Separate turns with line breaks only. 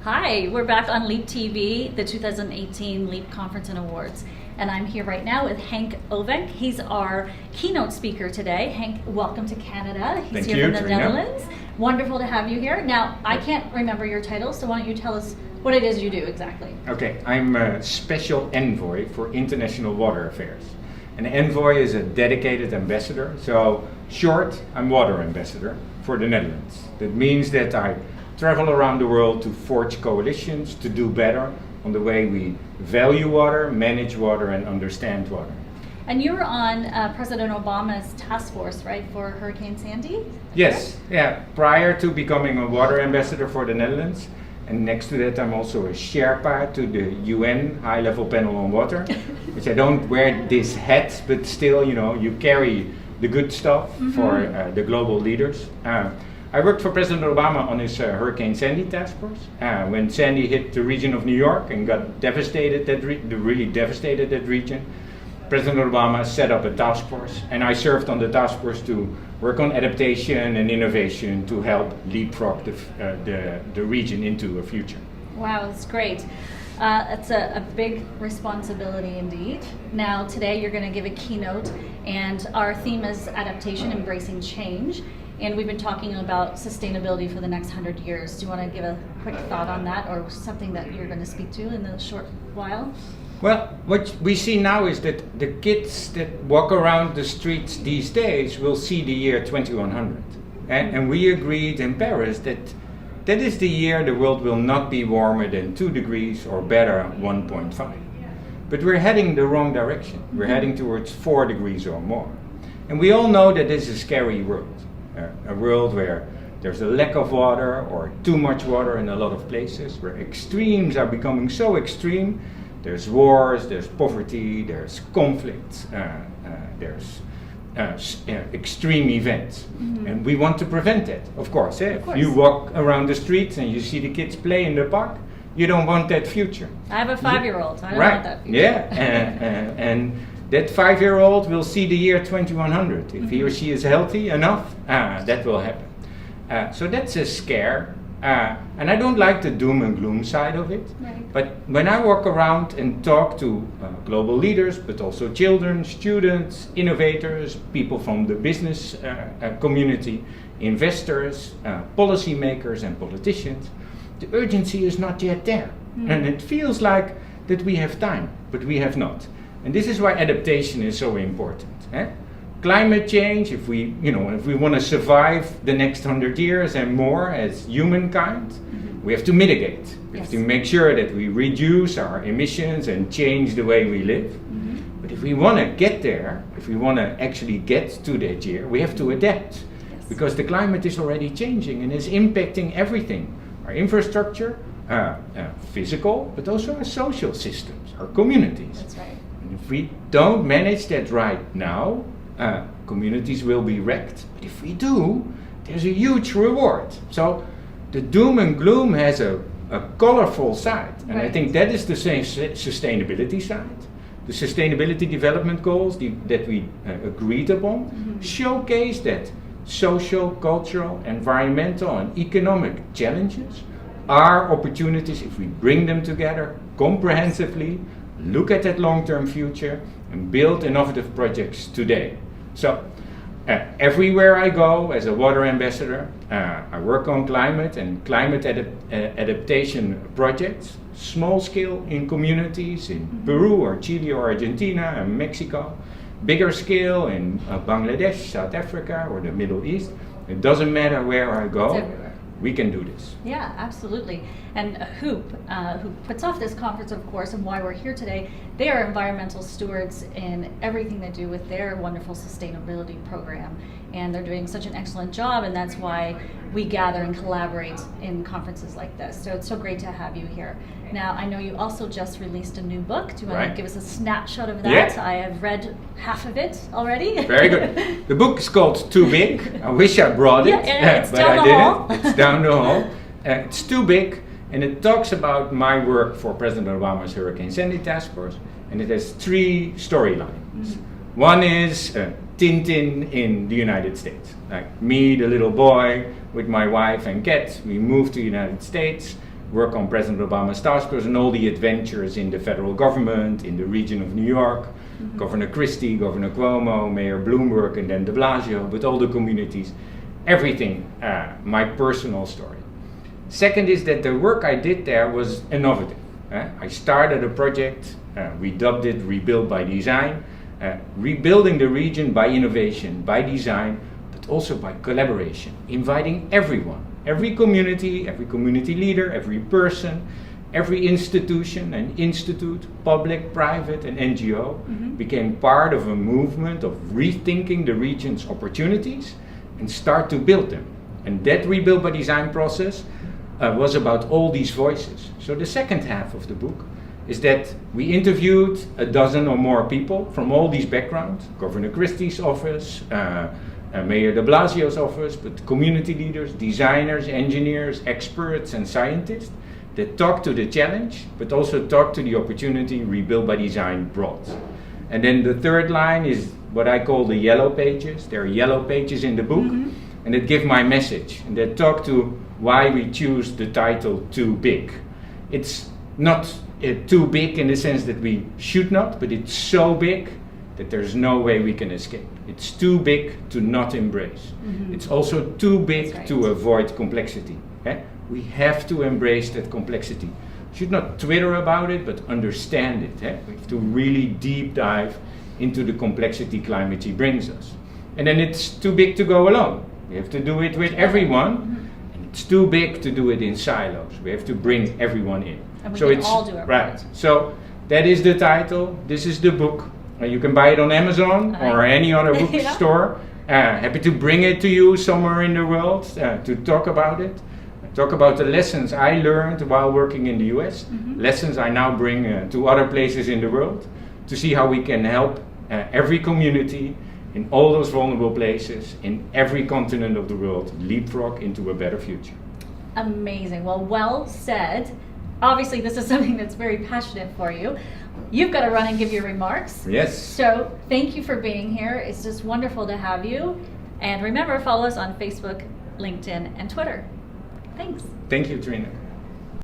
Hi, we're back on LEAP TV, the 2018 LEAP Conference and Awards. And I'm here right now with Henk Ovink. He's our keynote speaker today. Henk, welcome to Canada. He's
Thank
here
you,
from the
Trina.
Netherlands. Wonderful to have you here. Now, I can't remember your title, so why don't you tell us what it is you do exactly?
Okay, I'm a Special Envoy for International Water Affairs. An envoy is a dedicated ambassador, so short, I'm water ambassador for the Netherlands. That means that I travel around the world to forge coalitions to do better on the way we value water, manage water, and understand water.
And you were on President Obama's task force, right, for Hurricane Sandy?
Yes, yeah. Prior to becoming a water ambassador for the Netherlands, and next to that I'm also a Sherpa to the UN High-Level Panel on Water, which I don't wear this hat, but still, you know, you carry the good stuff for the global leaders. I worked for President Obama on his Hurricane Sandy task force. When Sandy hit the region of New York and got devastated, really devastated that region, President Obama set up a task force, and I served on the task force to work on adaptation and innovation to help leapfrog the region into a future.
Wow, that's great. It's a big responsibility indeed. Now, today you're going to give a keynote, and our theme is adaptation, embracing change. And we've been talking about sustainability for the next 100 years. Do you want to give a quick thought on that, or something that you're going to speak to in a short while?
Well, what we see now is that the kids that walk around the streets these days will see the year 2100. And we agreed in Paris that that is the year the world will not be warmer than 2 degrees or better 1.5. But we're heading the wrong direction. We're heading towards 4 degrees or more. And we all know that this is a scary world. A world where there's a lack of water or too much water in a lot of places, where extremes are becoming so extreme. There's wars, there's poverty, there's conflict, there's extreme events. And we want to prevent that, of course. If you walk around the streets and you see the kids play in the park, you don't want that future.
I have a 5-year-old, so I don't want that future.
Yeah, and that 5-year-old will see the year 2100. If he or she is healthy enough, that will happen. So that's a scare. And I don't like the doom and gloom side of it.
Right.
But when I walk around and talk to global leaders, but also children, students, innovators, people from the business community, investors, policymakers and politicians, the urgency is not yet there. And it feels like that we have time, but we have not. And this is why adaptation is so important. Climate change, if we want to survive the next 100 years and more as humankind, we have to mitigate. We have to make sure that we reduce our emissions and change the way we live. But if we want to get there, if we want to actually get to that year, we have to adapt. Because the climate is already changing and is impacting everything. Our infrastructure, physical, but also our social systems, our communities.
That's right.
And if we don't manage that right now, communities will be wrecked. But if we do, there's a huge reward. So the doom and gloom has a colorful side. And I think that is the same sustainability side. The Sustainability Development Goals that we agreed upon showcase that social, cultural, environmental, and economic challenges are opportunities if we bring them together comprehensively, look at that long-term future, and build innovative projects today. So, everywhere I go as a water ambassador, I work on climate and climate adaptation projects, small scale in communities in Peru or Chile or Argentina and Mexico, bigger scale in Bangladesh, South Africa or the Middle East. It doesn't matter where I go. We can do this.
Yeah, absolutely. And Hoop, who puts off this conference, of course, and why we're here today, they are environmental stewards in everything they do with their wonderful sustainability program. And they're doing such an excellent job, and that's why we gather and collaborate in conferences like this. So it's so great to have you here. Now, I know you also just released a new book. Do you want to give us a snapshot of that?
Yeah.
I have read half of it already.
Very good. The book is called Too Big. I wish I brought it,
it's
but
down
I
the
didn't.
hall.
It's down the hall. It's too big, and it talks about my work for President Obama's Hurricane Sandy task force, and it has 3 storylines. One is Tintin in the United States. Like me, the little boy, with my wife and cat, we moved to the United States. work on President Obama's task force and all the adventures in the federal government, in the region of New York, Governor Christie, Governor Cuomo, Mayor Bloomberg, and then de Blasio, with all the communities, everything, my personal story. Second is that the work I did there was innovative. I started a project, we dubbed it Rebuild by Design, rebuilding the region by innovation, by design, but also by collaboration, inviting everyone, every community leader, every person, every institution and institute, public, private, and NGO, became part of a movement of rethinking the region's opportunities and start to build them. And that Rebuild by Design process was about all these voices. So the second half of the book is that we interviewed a dozen or more people from all these backgrounds, Governor Christie's office, Mayor de Blasio's office, but community leaders, designers, engineers, experts, and scientists that talk to the challenge, but also talk to the opportunity Rebuild by Design brought. And then the third line is what I call the yellow pages. There are yellow pages in the book, and that give my message, and that talk to why we choose the title Too Big. It's not too big in the sense that we should not, but it's so big that there's no way we can escape. It's too big to not embrace. It's also too big to avoid complexity. We have to embrace that complexity. Should not Twitter about it, but understand it. We have to really deep dive into the complexity climate change brings us. And then it's too big to go alone. We have to do it with everyone. And it's too big to do it in silos. We have to bring everyone in.
And we can all do it
right. So that is the title. This is the book. You can buy it on Amazon or any other bookstore. Happy to bring it to you somewhere in the world to talk about it. Talk about the lessons I learned while working in the US, lessons I now bring to other places in the world, to see how we can help every community in all those vulnerable places, in every continent of the world, leapfrog into a better future.
Amazing. Well said. Obviously, this is something that's very passionate for you. You've got to run and give your remarks.
Yes.
So thank you for being here. It's just wonderful to have you. And remember, follow us on Facebook, LinkedIn, and Twitter. Thanks.
Thank you, Trina.